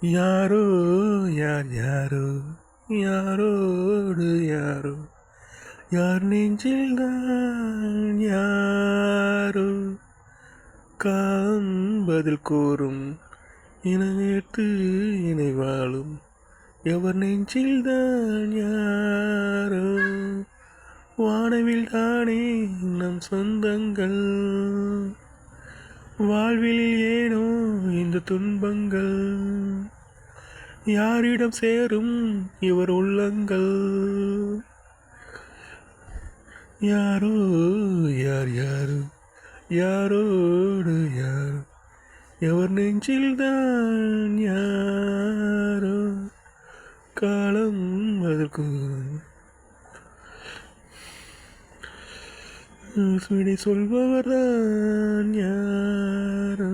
யாரோ யார் யாரோ யாரோடு யாரோ யார் நெஞ்சில்தான் யாரோ காண்பதில் கூறும் இன நேர்த்து இணை வாழும் எவர் நெஞ்சில்தான் யாரோ வானவில் தானே நம் சொந்தங்கள் வாழ்வில் ஏனோ இந்த துன்பங்கள் யாரிடம் சேரும் இவர் உள்ளங்கள் யாரோ யார் யாரோ யாரோடு யாரோ எவர் நெஞ்சில்தான் யாரோ காலம் அதற்கு விடை சொல்பவர்தான் யாரோ